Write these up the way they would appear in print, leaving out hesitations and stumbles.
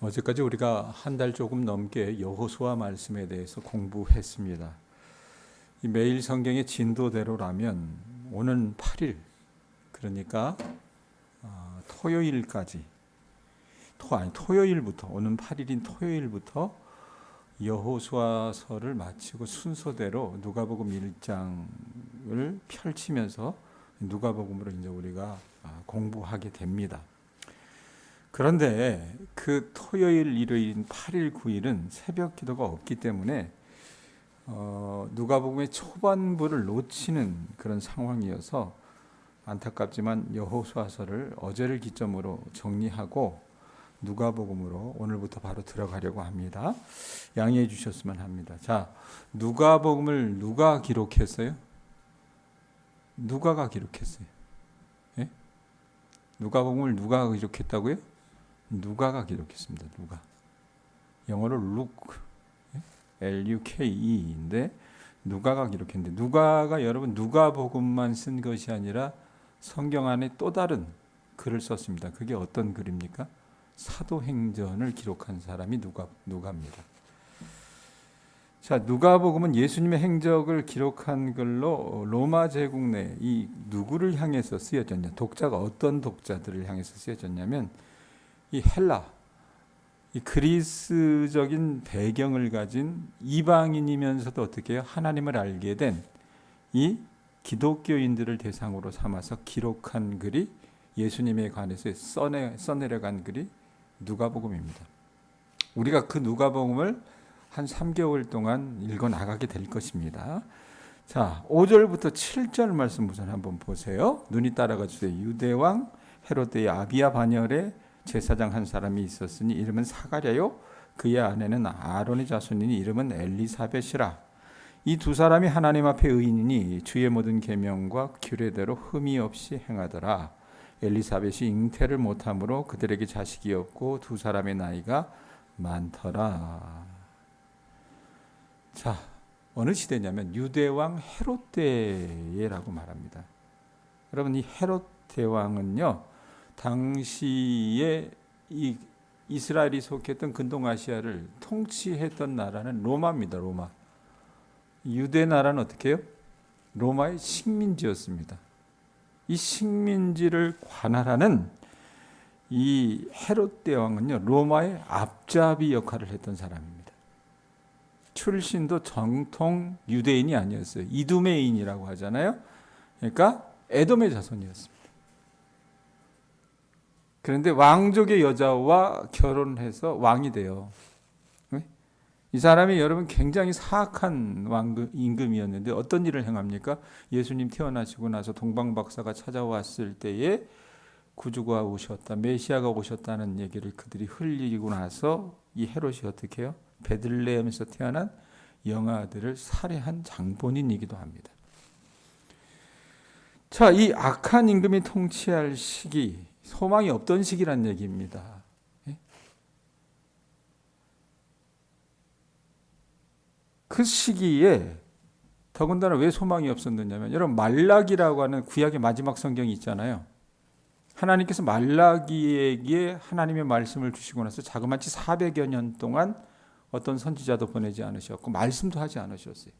어제까지 우리가 한 달 조금 넘게 여호수아 말씀에 대해서 공부했습니다. 이 매일 성경의 진도대로라면 오는 8일, 그러니까 토요일까지, 토요일부터, 오는 8일인 토요일부터 여호수아서를 마치고 순서대로 누가복음 1장을 펼치면서 누가복음으로 이제 우리가 공부하게 됩니다. 그런데 그 토요일, 일요일인 8일, 9일은 새벽 기도가 없기 때문에 누가복음의 초반부를 놓치는 그런 상황이어서 안타깝지만 여호수아서를 어제를 기점으로 정리하고 누가복음으로 오늘부터 바로 들어가려고 합니다. 양해해 주셨으면 합니다. 자, 누가복음을 누가 기록했어요? 누가가 기록했어요. 예? 누가복음을 누가 기록했다고요? 누가가 기록했습니다. 누가. 영어로 Luke, L-U-K-E인데 누가가 기록했는데, 누가가 여러분 누가복음만 쓴 것이 아니라 성경 안에 또 다른 글을 썼습니다. 그게 어떤 글입니까? 사도행전을 기록한 사람이 누가입니다. 자, 누가복음은 예수님의 행적을 기록한 글로 로마 제국 내 이 누구를 향해서 쓰여졌냐? 독자가 어떤 독자들을 향해서 쓰여졌냐면 이 헬라, 이 그리스적인 배경을 가진 이방인이면서도 어떻게 해요? 하나님을 알게 된 이 기독교인들을 대상으로 삼아서 기록한 글이, 예수님에 관해서 써내려간 글이 누가복음입니다. 우리가 그 누가복음을 한 3개월 동안 읽어 나가게 될 것입니다. 자, 5절부터 7절 말씀 우선 한번 보세요. 눈이 따라가 주세요. 유대왕 헤롯의 아비야 반열에 제사장 한 사람이 있었으니 이름은 사가랴요, 그의 아내는 아론의 자손이니 이름은 엘리사벳이라. 이 두 사람이 하나님 앞에 의인이니 주의 모든 계명과 규례대로 흠이 없이 행하더라. 엘리사벳이 잉태를 못함으로 그들에게 자식이 없고 두 사람의 나이가 많더라. 자, 어느 시대냐면 유대왕 헤롯 때라고 말합니다. 여러분, 이 헤롯 대왕은요, 당시에 이 이스라엘이 속했던 근동아시아를 통치했던 나라는 로마입니다. 로마. 유대 나라는 어떻게 해요? 로마의 식민지였습니다. 이 식민지를 관할하는 이 헤롯 대왕은요, 로마의 앞잡이 역할을 했던 사람입니다. 출신도 정통 유대인이 아니었어요. 이두메인이라고 하잖아요. 그러니까 에돔의 자손이었습니다. 그런데 왕족의 여자와 결혼해서 왕이 돼요. 이 사람이 여러분 굉장히 사악한 임금이었는데 어떤 일을 행합니까? 예수님 태어나시고 나서 동방박사가 찾아왔을 때에 구주가 오셨다, 메시아가 오셨다는 얘기를 그들이 흘리고 나서 이 헤롯이 어떻게 해요? 베들레헴에서 태어난 영아들을 살해한 장본인이기도 합니다. 자, 이 악한 임금이 통치할 시기, 소망이 없던 시기란 얘기입니다. 그 시기에 더군다나 왜 소망이 없었느냐면, 여러분 말라기라고 하는 구약의 마지막 성경이 있잖아요. 하나님께서 말라기에게 하나님의 말씀을 주시고 나서 자그마치 400여 년 동안 어떤 선지자도 보내지 않으셨고 말씀도 하지 않으셨어요.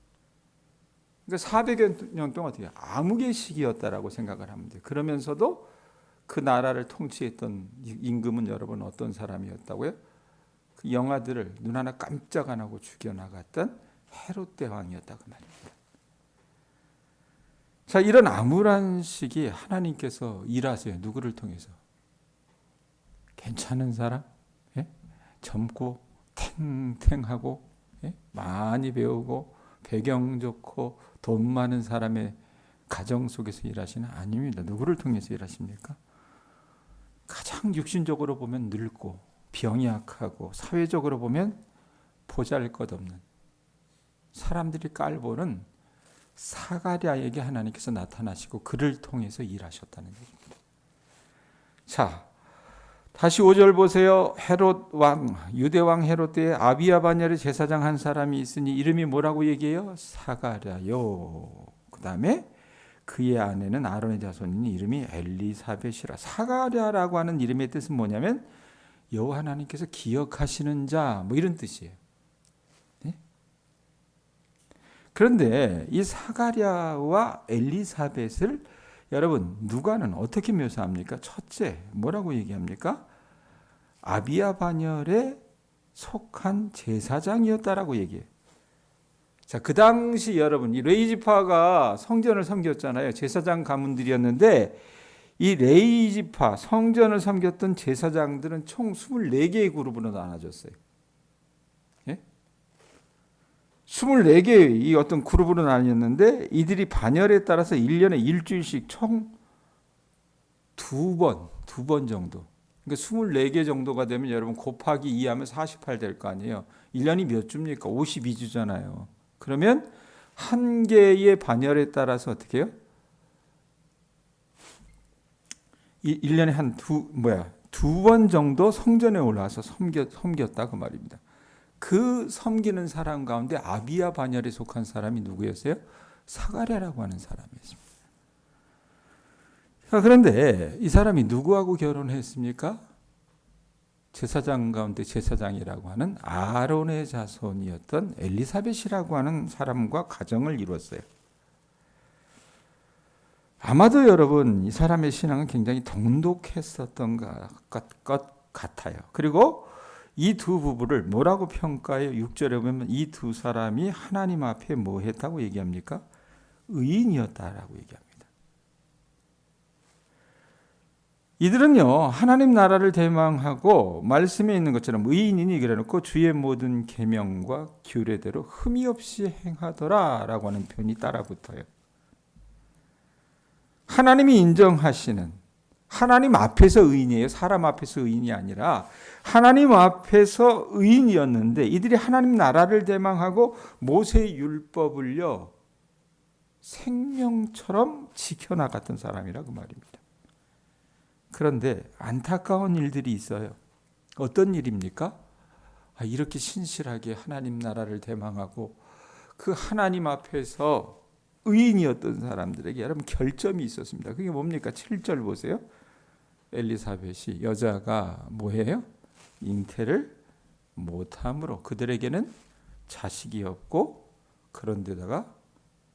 그러니까 400여 년 동안 어떻게 암흑의 시기였다라고 생각을 하면 돼요. 그러면서도 그 나라를 통치했던 임금은 여러분 어떤 사람이었다고요? 그 영아들을 눈 하나 깜짝 안 하고 죽여나갔던 헤롯 대왕이었다고 말입니다. 자, 이런 암울한 시기에 하나님께서 일하세요. 누구를 통해서? 괜찮은 사람? 예? 젊고 탱탱하고, 예? 많이 배우고 배경 좋고 돈 많은 사람의 가정 속에서 일하시는? 아닙니다. 누구를 통해서 일하십니까? 가장 육신적으로 보면 늙고 병약하고 사회적으로 보면 보잘것없는 사람들이 깔보는 사가랴에게 하나님께서 나타나시고 그를 통해서 일하셨다는 얘기입니다. 자, 다시 5절 보세요. 헤롯 왕, 유대 왕 헤롯 때에 아비야 반열에 제사장 한 사람이 있으니 이름이 뭐라고 얘기해요? 사가랴요. 그 다음에 그의 아내는 아론의 자손이니 이름이 엘리사벳이라. 사가랴라고 하는 이름의 뜻은 뭐냐면 여호와 하나님께서 기억하시는 자, 뭐 이런 뜻이에요. 네? 그런데 이 사가랴와 엘리사벳을 여러분 누가는 어떻게 묘사합니까? 첫째, 뭐라고 얘기합니까? 아비야 반열에 속한 제사장이었다라고 얘기해요. 자, 그 당시 여러분 이 레위 지파가 성전을 섬겼잖아요. 제사장 가문들이었는데 이 레위 지파 성전을 섬겼던 제사장들은 총 24개의 그룹으로 나눠졌어요. 예? 24개의 이 어떤 그룹으로 나뉘었는데 이들이 반열에 따라서 1년에 일주일씩 총 두 번 정도. 그러니까 24개 정도가 되면 여러분 곱하기 2 하면 48 될 거 아니에요. 1년이 몇 주입니까? 52주잖아요. 그러면 한 개의 반열에 따라서 어떻게 해요? 1년에 두 번 정도 성전에 올라와서 섬겼다 그 말입니다. 그 섬기는 사람 가운데 아비야 반열에 속한 사람이 누구였어요? 사가랴라고 하는 사람이었습니다. 그런데 이 사람이 누구하고 결혼했습니까? 제사장 가운데 제사장이라고 하는 아론의 자손이었던 엘리사벳이라고 하는 사람과 가정을 이루었어요. 아마도 여러분 이 사람의 신앙은 굉장히 돈독했었던 것 같아요. 그리고 이 두 부부를 뭐라고 평가해요? 6절에 보면 이 두 사람이 하나님 앞에 뭐 했다고 얘기합니까? 의인이었다라고 얘기합니다. 이들은요 하나님 나라를 대망하고 말씀에 있는 것처럼 의인이니 그래놓고 주의 모든 계명과 규례대로 흠이 없이 행하더라라고 하는 표현이 따라붙어요. 하나님이 인정하시는 하나님 앞에서 의인이에요. 사람 앞에서 의인이 아니라 하나님 앞에서 의인이었는데 이들이 하나님 나라를 대망하고 모세의 율법을요 생명처럼 지켜나갔던 사람이라고 말입니다. 그런데 안타까운 일들이 있어요. 어떤 일입니까? 이렇게 신실하게 하나님 나라를 대망하고 그 하나님 앞에서 의인이었던 사람들에게 여러분 결점이 있었습니다. 그게 뭡니까? 7절 보세요. 엘리사벳이 여자가 뭐해요? 잉태를 못함으로 그들에게는 자식이 없고 그런데다가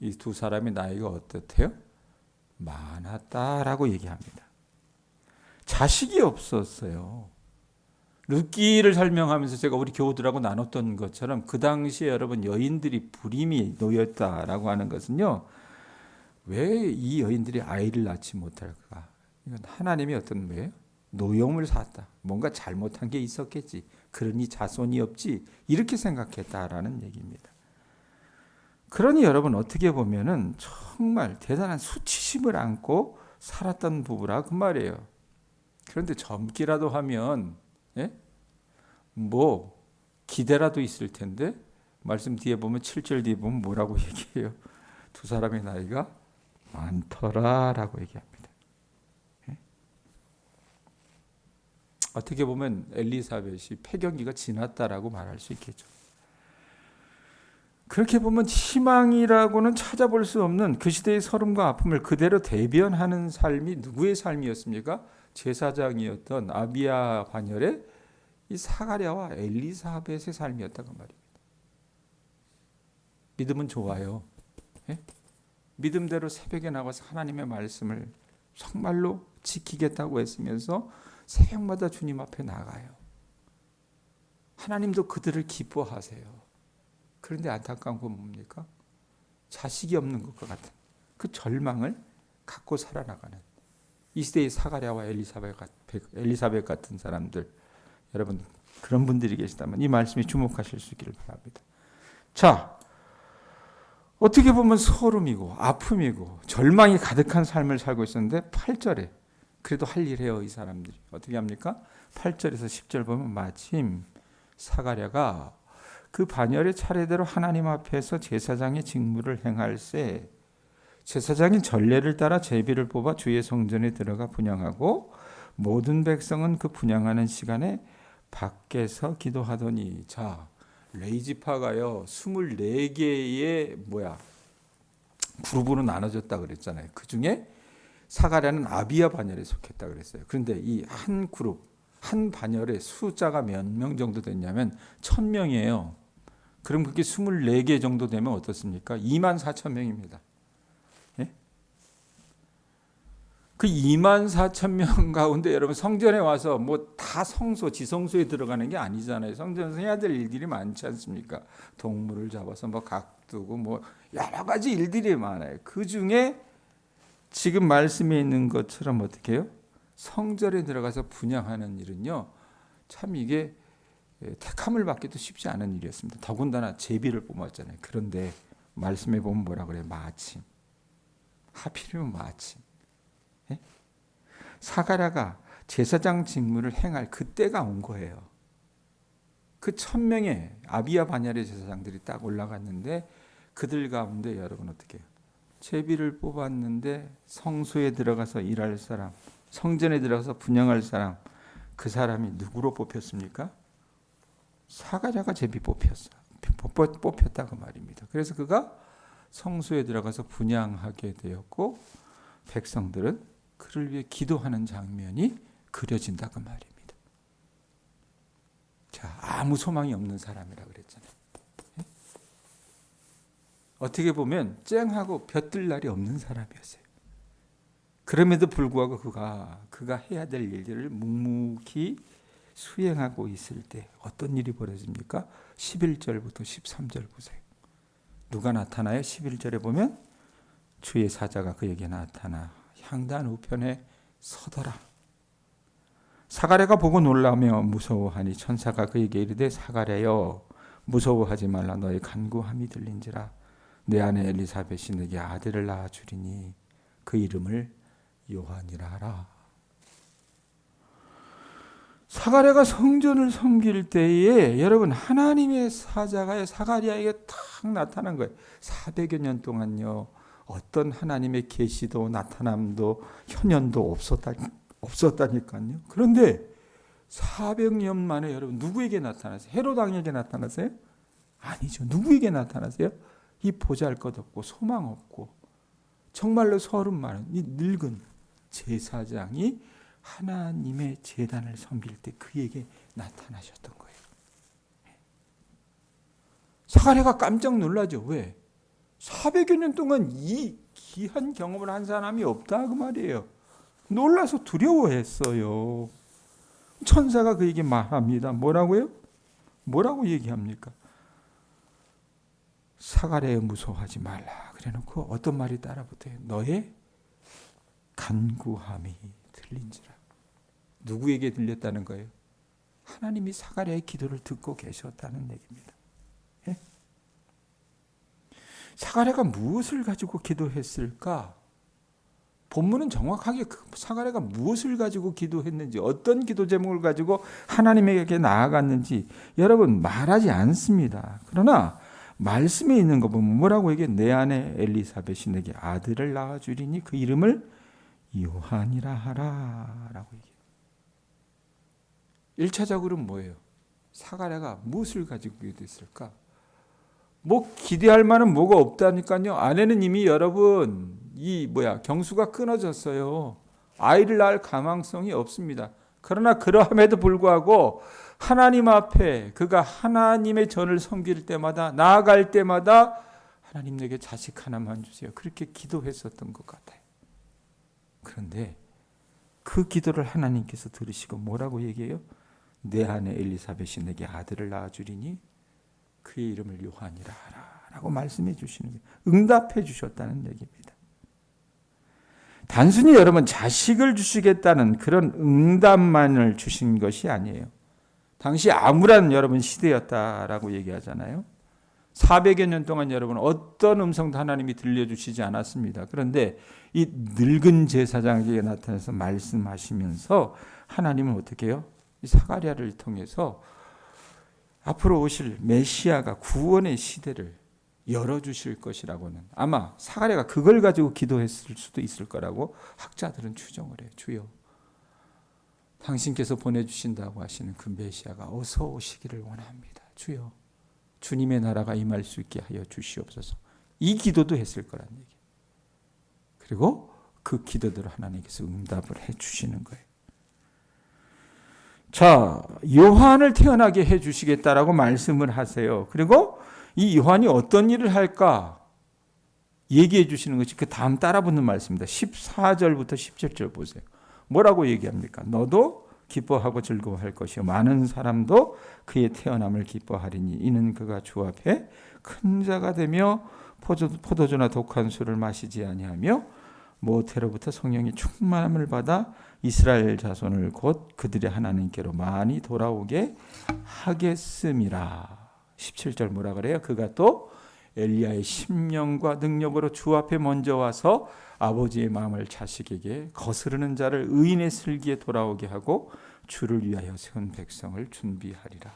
이 두 사람의 나이가 어떻대요? 많았다라고 얘기합니다. 자식이 없었어요. 룻기를 설명하면서 제가 우리 교우들하고 나눴던 것처럼 그 당시에 여러분 여인들이 불임이 놓였다라고 하는 것은요. 왜 이 여인들이 아이를 낳지 못할까? 이건 하나님이 어떤 거예요? 노여움을 샀다. 뭔가 잘못한 게 있었겠지. 그러니 자손이 없지. 이렇게 생각했다라는 얘기입니다. 그러니 여러분 어떻게 보면은 정말 대단한 수치심을 안고 살았던 부부라 그 말이에요. 그런데 젊기라도 하면 뭐 기대라도 있을 텐데 말씀 뒤에 보면 7절 뒤에 보면 뭐라고 얘기해요? 두 사람의 나이가 많더라라고 얘기합니다. 어떻게 보면 엘리사벳이 폐경기가 지났다라고 말할 수 있겠죠. 그렇게 보면 희망이라고는 찾아볼 수 없는 그 시대의 서름과 아픔을 그대로 대변하는 삶이 누구의 삶이었습니까? 제사장이었던 아비야 반열의 이 사가랴와 엘리사벳의 삶이었다고 말입니다. 믿음은 좋아요. 믿음대로 새벽에 나가서 하나님의 말씀을 정말로 지키겠다고 했으면서 새벽마다 주님 앞에 나가요. 하나님도 그들을 기뻐하세요. 그런데 안타까운 건 뭡니까? 자식이 없는 것과 같은 그 절망을 갖고 살아나가는 이 시대의 사가랴와 엘리사벳 같은 사람들, 여러분 그런 분들이 계시다면 이 말씀에 주목하실 수 있기를 바랍니다. 자, 어떻게 보면 소름이고 아픔이고 절망이 가득한 삶을 살고 있었는데 8절에 그래도 할 일해요. 이 사람들이 어떻게 합니까? 8절에서 10절 보면 마침 사가랴가 그 반열의 차례대로 하나님 앞에서 제사장의 직무를 행할세 제사장이 전례를 따라 제비를 뽑아 주의 성전에 들어가 분향하고 모든 백성은 그 분향하는 시간에 밖에서 기도하더니 자 레위 지파가요 24개의 그룹으로 나눠졌다 그랬잖아요. 그 중에 사가랴는 아비야 반열에 속했다 그랬어요. 그런데 이 한 그룹 한 반열에 숫자가 몇 명 정도 됐냐면 1000명이에요. 그럼 그게 24개 정도 되면 어떻습니까? 24,000명입니다. 예? 그 24,000명 가운데 여러분 성전에 와서 뭐 다 성소, 지성소에 들어가는 게 아니잖아요. 성전에서 해야 될 일들이 많지 않습니까? 동물을 잡아서 뭐 각두고 뭐 여러 가지 일들이 많아요. 그 중에 지금 말씀에 있는 것처럼 어떻게 해요? 성전에 들어가서 분향하는 일은요. 참 이게 택함을 받기도 쉽지 않은 일이었습니다. 더군다나 제비를 뽑았잖아요. 그런데 말씀에 보면 뭐라 그래요? 마침. 하필이면 마침. 예? 사가랴가 제사장 직무를 행할 그때가 온 거예요. 그 1000명의 아비야 반야의 제사장들이 딱 올라갔는데 그들 가운데 여러분 어떻게 해요? 제비를 뽑았는데 성소에 들어가서 일할 사람, 성전에 들어가서 분향할 사람, 그 사람이 누구로 뽑혔습니까? 사가랴가 제비 뽑혔다고 말입니다. 그래서 그가 성소에 들어가서 분향하게 되었고 백성들은 그를 위해 기도하는 장면이 그려진다고 말입니다. 자, 아무 소망이 없는 사람이라고 그랬잖아요. 어떻게 보면 쨍하고 볕들 날이 없는 사람이었어요. 그럼에도 불구하고 그가 해야 될 일들을 묵묵히 수행하고 있을 때 어떤 일이 벌어집니까? 11절부터 13절 보세요. 누가 나타나요? 11절에 보면 주의 사자가 그에게 나타나 향단 우편에 서더라. 사가랴가 보고 놀라며 무서워하니 천사가 그에게 이르되 사가랴여 무서워하지 말라. 너의 간구함이 들린지라. 내 아내 엘리사벳이 너에게 아들을 낳아 주리니 그 이름을 요한이라 하라. 사가랴가 성전을 섬길 때에 여러분 하나님의 사자가 사가랴에게 탁 나타난 거예요. 400여 년 동안요. 어떤 하나님의 계시도 나타남도 현현도 없었다니까요. 그런데 400년 만에 여러분 누구에게 나타나세요? 헤롯 왕에게 나타나세요? 아니죠. 누구에게 나타나세요? 이 보잘것없고 소망 없고 정말로 서름 많은 이 늙은 제사장이 하나님의 제단을 섬길 때 그에게 나타나셨던 거예요. 사가랴가 깜짝 놀라죠. 왜? 400여 년 동안 이 귀한 경험을 한 사람이 없다 그 말이에요. 놀라서 두려워했어요. 천사가 그에게 말합니다. 뭐라고요? 뭐라고 얘기합니까? 사가랴여 무서워하지 말라. 그래놓고 어떤 말이 따라붙어요? 너의 간구함이 들린지라. 누구에게 들렸다는 거예요? 하나님이 사가랴의 기도를 듣고 계셨다는 얘기입니다. 예? 사가랴가 무엇을 가지고 기도했을까? 본문은 정확하게 사가랴가 무엇을 가지고 기도했는지, 어떤 기도 제목을 가지고 하나님에게 나아갔는지 여러분 말하지 않습니다. 그러나 말씀에 있는 거 보면 뭐라고 얘기해? 내 아내 엘리사벳이 내게 아들을 낳아주리니 그 이름을 요한이라 하라 라고 얘기해요. 1차적으로는 뭐예요? 사가랴가 무엇을 가지고 기도했을까? 뭐 기대할 만한 뭐가 없다니까요. 아내는 이미 여러분 경수가 끊어졌어요. 아이를 낳을 가망성이 없습니다. 그러나 그러함에도 불구하고 하나님 앞에 그가 하나님의 전을 섬길 때마다 나아갈 때마다 하나님 내게 자식 하나만 주세요. 그렇게 기도했었던 것 같아요. 그런데 그 기도를 하나님께서 들으시고 뭐라고 얘기해요? 내 아내 엘리사벳이 내게 아들을 낳아주리니 그의 이름을 요한이라 하라 라고 말씀해 주시는 거예요. 응답해 주셨다는 얘기입니다. 단순히 여러분 자식을 주시겠다는 그런 응답만을 주신 것이 아니에요. 당시 암울한 여러분 시대였다라고 얘기하잖아요. 400여 년 동안 여러분 어떤 음성도 하나님이 들려주시지 않았습니다. 그런데 이 늙은 제사장에게 나타나서 말씀하시면서 하나님은 어떻게 해요? 이 사가랴를 통해서 앞으로 오실 메시아가 구원의 시대를 열어주실 것이라고는 아마 사가랴가 그걸 가지고 기도했을 수도 있을 거라고 학자들은 추정을 해요. 주여 당신께서 보내주신다고 하시는 그 메시아가 어서 오시기를 원합니다. 주여 주님의 나라가 임할 수 있게 하여 주시옵소서. 이 기도도 했을 거란 얘기예요. 그리고 그 기도대로 하나님께서 응답을 해 주시는 거예요. 자, 요한을 태어나게 해 주시겠다라고 말씀을 하세요. 그리고 이 요한이 어떤 일을 할까 얘기해 주시는 것이 그 다음 따라 붙는 말씀입니다. 14절부터 17절 보세요. 뭐라고 얘기합니까? 너도 기뻐하고 즐거워할 것이요 많은 사람도 그의 태어남을 기뻐하리니 이는 그가 주 앞에 큰 자가 되며 포도주나 독한 술을 마시지 아니하며 모태로부터 성령이 충만함을 받아 이스라엘 자손을 곧 그들의 하나님께로 많이 돌아오게 하겠음이라. 17절 뭐라 그래요? 그가 또 엘리야의 심령과 능력으로 주 앞에 먼저 와서 아버지의 마음을 자식에게 거스르는 자를 의인의 슬기에 돌아오게 하고 주를 위하여 세운 백성을 준비하리라.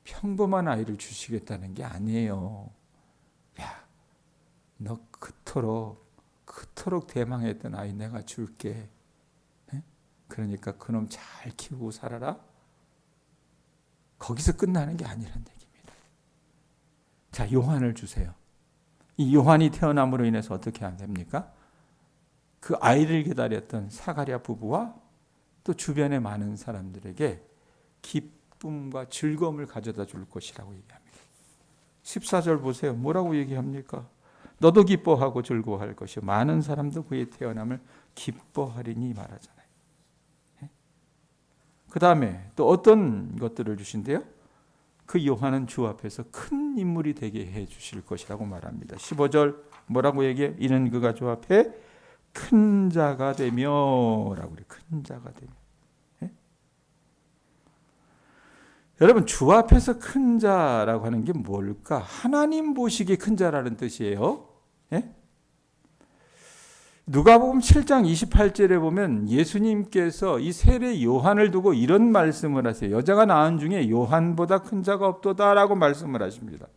평범한 아이를 주시겠다는 게 아니에요. 야, 너 그토록 대망했던 아이 내가 줄게. 그러니까 그놈 잘 키우고 살아라. 거기서 끝나는 게 아니란 얘기입니다. 자, 요한을 주세요. 이 요한이 태어남으로 인해서 어떻게 하면 됩니까? 그 아이를 기다렸던 사가랴 부부와 또 주변의 많은 사람들에게 기쁨과 즐거움을 가져다 줄 것이라고 얘기합니다. 14절 보세요. 뭐라고 얘기합니까? 너도 기뻐하고 즐거워할 것이요 많은 사람도 그의 태어남을 기뻐하리니 말하잖아요. 그 다음에 또 어떤 것들을 주신대요? 그 요한은 주 앞에서 큰 인물이 되게 해 주실 것이라고 말합니다. 15절 뭐라고 얘기해요? 이는 그가 주 앞에 큰 자가 되며 라고 그래요. 큰 자가 되며. 여러분, 주 앞에서 큰 자라고 하는 게 뭘까? 하나님 보시기에 큰 자라는 뜻이에요. 누가복음 7장 28절에 보면 예수님께서 이 세례 요한을 두고 이런 말씀을 하세요. 여자가 낳은 중에 요한보다 큰 자가 없도다라고 말씀을 하십니다.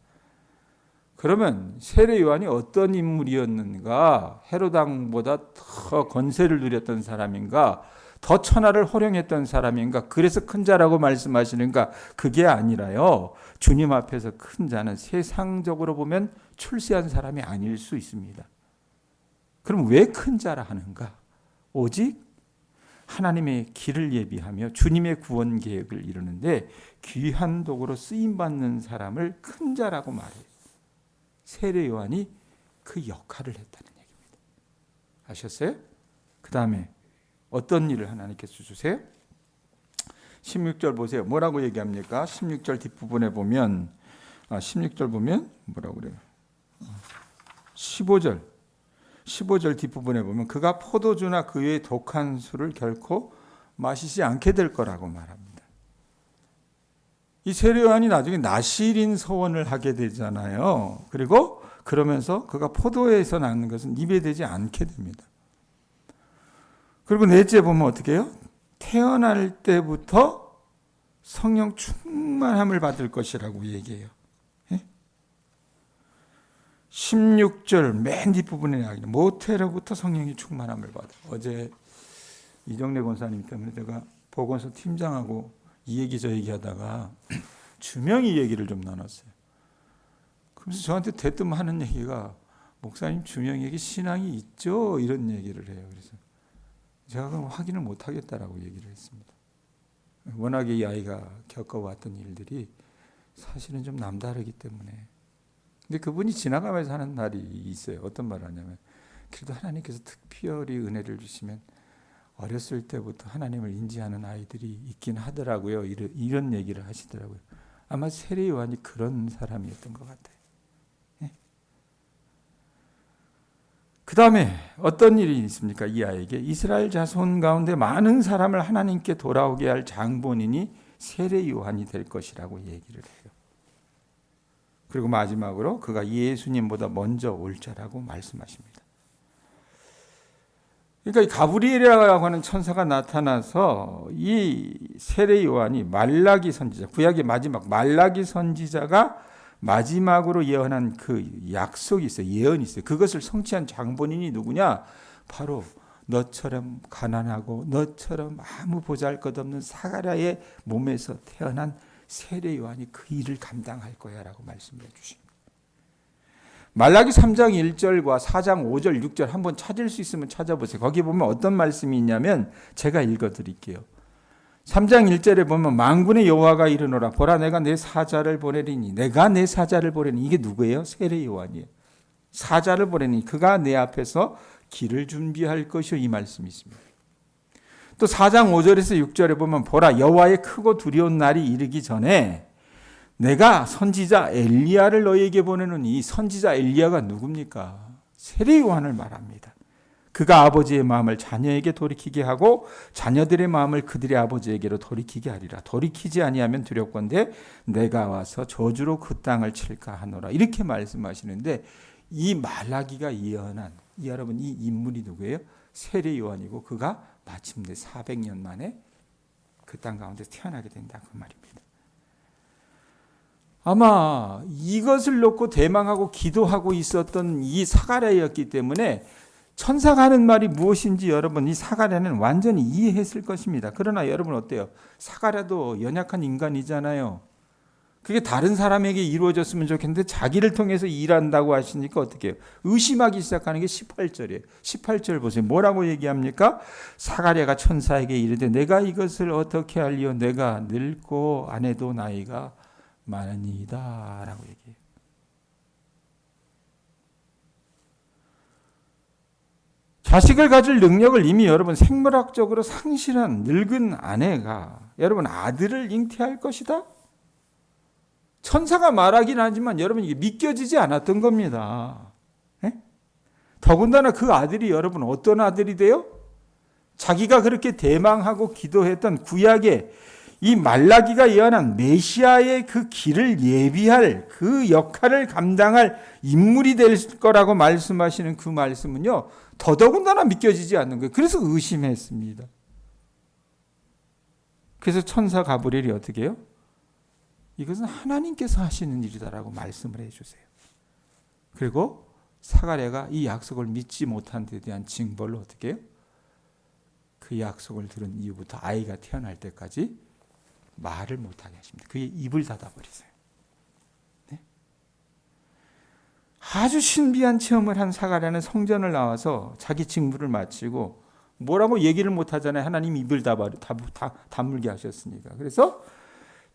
그러면 세례 요한이 어떤 인물이었는가? 헤롯 왕보다 더 건세를 누렸던 사람인가? 더 천하를 호령했던 사람인가? 그래서 큰 자라고 말씀하시는가? 그게 아니라요. 주님 앞에서 큰 자는 세상적으로 보면 출세한 사람이 아닐 수 있습니다. 그럼 왜 큰 자라 하는가? 오직 하나님의 길을 예비하며 주님의 구원 계획을 이루는데 귀한 도구로 쓰임받는 사람을 큰 자라고 말해요. 세례 요한이 그 역할을 했다는 얘기입니다. 아셨어요? 그 다음에 어떤 일을 하나님께서 주세요? 16절 보세요. 뭐라고 얘기합니까? 16절 뒷부분에 보면 16절 보면 뭐라고 그래요? 15절 뒷부분에 보면 그가 포도주나 그 외의 독한 술을 결코 마시지 않게 될 거라고 말합니다. 이 세례 요한이 나중에 나실인 서원을 하게 되잖아요. 그리고 그러면서 그가 포도에서 낳는 것은 입에 대지 않게 됩니다. 그리고 넷째 보면 어떻게 해요? 태어날 때부터 성령 충만함을 받을 것이라고 얘기해요. 16절 맨 뒷부분에 나와있는 모태로부터 성령이 충만함을 받아. 어제 이정래 권사님 때문에 제가 보건소 팀장하고 이 얘기 저 얘기 하다가 주명이 얘기를 좀 나눴어요. 그래서 저한테 대뜸 하는 얘기가 목사님 주명에게 신앙이 있죠? 이런 얘기를 해요. 그래서 제가 그럼 확인을 못 하겠다라고 얘기를 했습니다. 워낙에 이 아이가 겪어왔던 일들이 사실은 좀 남다르기 때문에. 근데 그분이 지나가면서 하는 말이 있어요. 어떤 말을 하냐면 그래도 하나님께서 특별히 은혜를 주시면 어렸을 때부터 하나님을 인지하는 아이들이 있긴 하더라고요. 이런 얘기를 하시더라고요. 아마 세례 요한이 그런 사람이었던 것 같아요. 그 다음에 어떤 일이 있습니까? 이 아이에게 이스라엘 자손 가운데 많은 사람을 하나님께 돌아오게 할 장본인이 세례 요한이 될 것이라고 얘기를 해요. 그리고 마지막으로 그가 예수님보다 먼저 올 자라고 말씀하십니다. 그러니까 이 가브리엘이라고 하는 천사가 나타나서 이 세례 요한이 말라기 선지자, 구약의 마지막 말라기 선지자가 마지막으로 예언한 그 약속이 있어요. 예언이 있어요. 그것을 성취한 장본인이 누구냐? 바로 너처럼 가난하고 너처럼 아무 보잘것없는 사가랴의 몸에서 태어난 세례 요한이 그 일을 감당할 거야 라고 말씀해 주십니다. 말라기 3장 1절과 4장 5절 6절 한번 찾을 수 있으면 찾아보세요. 거기 보면 어떤 말씀이 있냐면 제가 읽어드릴게요. 3장 1절에 보면 만군의 여호와가 이르노라 보라 내가 내 사자를 보내리니 내가 내 사자를 보내리니 이게 누구예요? 세례 요한이에요. 사자를 보내니 그가 내 앞에서 길을 준비할 것이요 이 말씀이 있습니다. 또 4장 5절에서 6절에 보면 보라 여호와의 크고 두려운 날이 이르기 전에 내가 선지자 엘리야를 너희에게 보내노니 이 선지자 엘리야가 누굽니까? 세례 요한을 말합니다. 그가 아버지의 마음을 자녀에게 돌이키게 하고 자녀들의 마음을 그들의 아버지에게로 돌이키게 하리라. 돌이키지 아니하면 두렵건대 내가 와서 저주로 그 땅을 칠까 하노라. 이렇게 말씀하시는데 이 말라기가 예언한 여러분 이 인물이 누구예요? 세례 요한이고 그가 마침내 400년 만에 그 땅 가운데 태어나게 된다 그 말입니다. 아마 이것을 놓고 대망하고 기도하고 있었던 이 사가랴였기 때문에 천사가 하는 말이 무엇인지 여러분 이 사가랴는 완전히 이해했을 것입니다. 그러나 여러분 어때요? 사가랴도 연약한 인간이잖아요. 그게 다른 사람에게 이루어졌으면 좋겠는데 자기를 통해서 일한다고 하시니까 어떻게 해요? 의심하기 시작하는 게 18절이에요. 18절 보세요. 뭐라고 얘기합니까? 사가랴가 천사에게 이르되 내가 이것을 어떻게 알리오? 내가 늙고 아내도 나이가 많으니이다 라고 얘기해요. 자식을 가질 능력을 이미 여러분 생물학적으로 상실한 늙은 아내가 여러분 아들을 잉태할 것이다? 천사가 말하긴 하지만 여러분 이게 믿겨지지 않았던 겁니다. 네? 더군다나 그 아들이 여러분 어떤 아들이 돼요? 자기가 그렇게 대망하고 기도했던 구약의 이 말라기가 예언한 메시아의 그 길을 예비할 그 역할을 감당할 인물이 될 거라고 말씀하시는 그 말씀은요. 더더군다나 믿겨지지 않는 거예요. 그래서 의심했습니다. 그래서 천사 가브리엘이 어떻게 해요? 이것은 하나님께서 하시는 일이다라고 말씀을 해주세요. 그리고 사가랴가 이 약속을 믿지 못한 데 대한 징벌로 어떻게 해요? 그 약속을 들은 이후부터 아이가 태어날 때까지 말을 못하게 하십니다. 그의 입을 닫아버리세요. 네? 아주 신비한 체험을 한 사가랴는 성전을 나와서 자기 직무를 마치고 뭐라고 얘기를 못하잖아요. 하나님 입을 다물게 하셨으니까. 그래서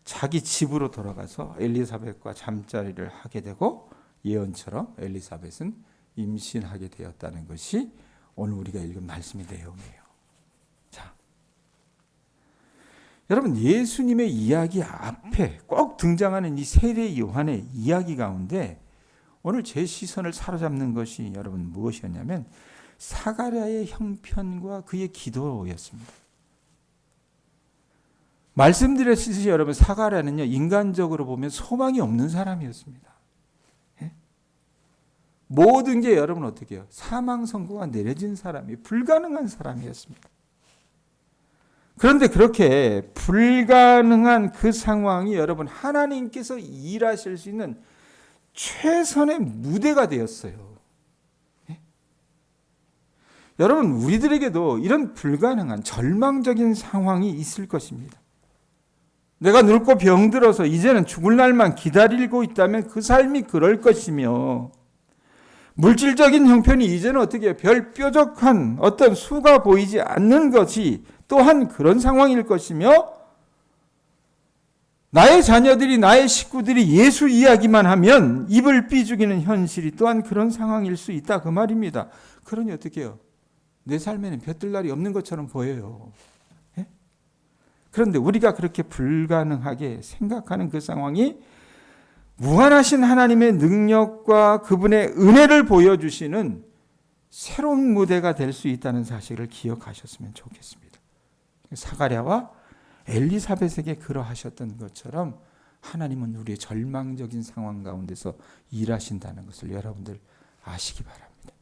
자기 집으로 돌아가서 엘리사벳과 잠자리를 하게 되고 예언처럼 엘리사벳은 임신하게 되었다는 것이 오늘 우리가 읽은 말씀의 내용이에요. 자, 여러분 예수님의 이야기 앞에 꼭 등장하는 이 세례 요한의 이야기 가운데 오늘 제 시선을 사로잡는 것이 여러분 무엇이었냐면 사가랴의 형편과 그의 기도였습니다. 말씀드렸듯이 여러분 사가랴는요 인간적으로 보면 소망이 없는 사람이었습니다. 예? 모든 게 여러분 어떻게 해요? 사망 선고가 내려진 사람이 불가능한 사람이었습니다. 그런데 그렇게 불가능한 그 상황이 여러분 하나님께서 일하실 수 있는 최선의 무대가 되었어요. 예? 여러분 우리들에게도 이런 불가능한 절망적인 상황이 있을 것입니다. 내가 늙고 병들어서 이제는 죽을 날만 기다리고 있다면 그 삶이 그럴 것이며 물질적인 형편이 이제는 어떻게 해요? 별 뾰족한 어떤 수가 보이지 않는 것이 또한 그런 상황일 것이며 나의 자녀들이 나의 식구들이 예수 이야기만 하면 입을 삐죽이는 현실이 또한 그런 상황일 수 있다 그 말입니다. 그러니 어떻게 해요? 내 삶에는 볕들 날이 없는 것처럼 보여요. 그런데 우리가 그렇게 불가능하게 생각하는 그 상황이 무한하신 하나님의 능력과 그분의 은혜를 보여주시는 새로운 무대가 될 수 있다는 사실을 기억하셨으면 좋겠습니다. 사가랴와 엘리사벳에게 그러하셨던 것처럼 하나님은 우리의 절망적인 상황 가운데서 일하신다는 것을 여러분들 아시기 바랍니다.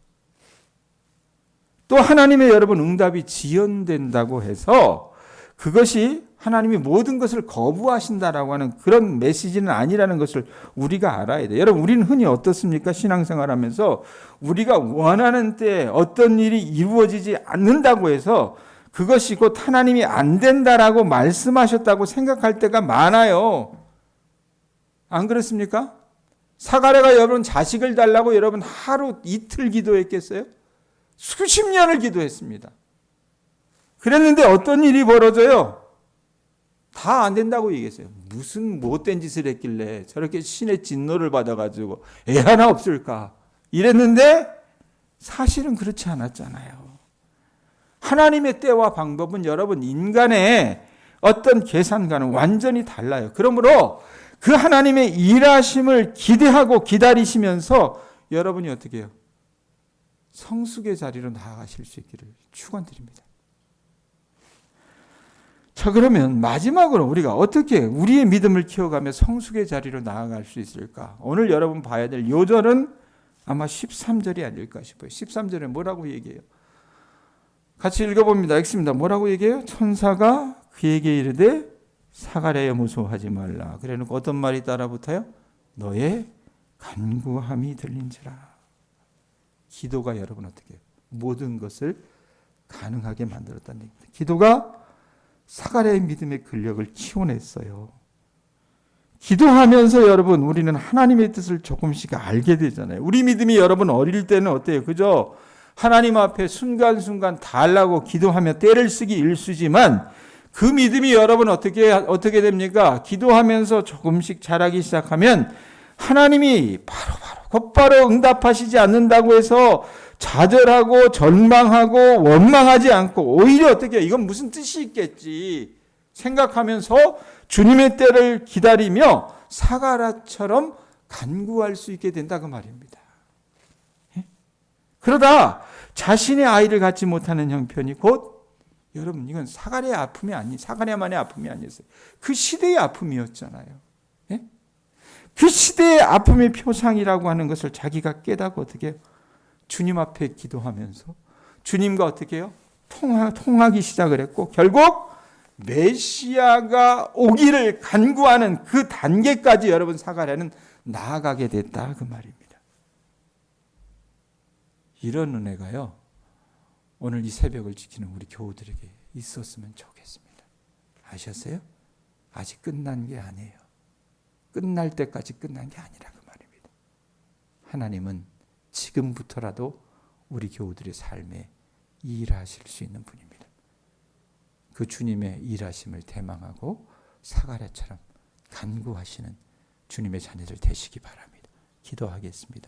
또 하나님의 여러분 응답이 지연된다고 해서 그것이 하나님이 모든 것을 거부하신다라고 하는 그런 메시지는 아니라는 것을 우리가 알아야 돼요. 여러분 우리는 흔히 어떻습니까? 신앙생활하면서 우리가 원하는 때에 어떤 일이 이루어지지 않는다고 해서 그것이 곧 하나님이 안 된다라고 말씀하셨다고 생각할 때가 많아요. 안 그렇습니까? 사가랴가 여러분 자식을 달라고 여러분 하루 이틀 기도했겠어요? 수십 년을 기도했습니다. 그랬는데 어떤 일이 벌어져요? 다 안 된다고 얘기했어요. 무슨 못된 짓을 했길래 저렇게 신의 진노를 받아가지고 애 하나 없을까 이랬는데 사실은 그렇지 않았잖아요. 하나님의 때와 방법은 여러분 인간의 어떤 계산과는 완전히 달라요. 그러므로 그 하나님의 일하심을 기대하고 기다리시면서 여러분이 어떻게 해요? 성숙의 자리로 나아가실 수 있기를 축원드립니다. 자, 그러면 마지막으로 우리가 어떻게 우리의 믿음을 키워가며 성숙의 자리로 나아갈 수 있을까? 오늘 여러분 봐야 될 요절은 아마 13절이 아닐까 싶어요. 13절에 뭐라고 얘기해요? 같이 읽어봅니다. 읽습니다. 뭐라고 얘기해요? 천사가 그에게 이르되 사가랴여 무서워하지 말라. 그래놓고 어떤 말이 따라붙어요? 너의 간구함이 들린지라. 기도가 여러분 어떻게 해요? 모든 것을 가능하게 만들었다는 얘기입니다. 기도가 사가랴의 믿음의 근력을 키워냈어요. 기도하면서 여러분 우리는 하나님의 뜻을 조금씩 알게 되잖아요. 우리 믿음이 여러분 어릴 때는 어때요? 그죠? 하나님 앞에 순간순간 달라고 기도하며 때를 쓰기 일쑤지만 그 믿음이 여러분 어떻게 됩니까? 기도하면서 조금씩 자라기 시작하면 하나님이 곧바로 응답하시지 않는다고 해서 좌절하고 절망하고 원망하지 않고 오히려 어떻게 해요? 이건 무슨 뜻이 있겠지 생각하면서 주님의 때를 기다리며 사가랴처럼 간구할 수 있게 된다 그 말입니다. 그러다 자신의 아이를 갖지 못하는 형편이 곧 여러분 이건 사가랴만의 아픔이 아니었어요. 그 시대의 아픔이었잖아요. 그 시대의 아픔의 표상이라고 하는 것을 자기가 깨닫고 어떻게 해요? 주님 앞에 기도하면서 주님과 어떻게 해요? 통하기 시작을 했고 결국 메시아가 오기를 간구하는 그 단계까지 여러분 사가랴는 나아가게 됐다 그 말입니다. 이런 은혜가요 오늘 이 새벽을 지키는 우리 교우들에게 있었으면 좋겠습니다. 아셨어요? 아직 끝난 게 아니에요. 끝날 때까지 끝난 게 아니라 그 말입니다. 하나님은 지금부터라도 우리 교우들의 삶에 일하실 수 있는 분입니다. 그 주님의 일하심을 대망하고 사가랴처럼 간구하시는 주님의 자녀들 되시기 바랍니다. 기도하겠습니다.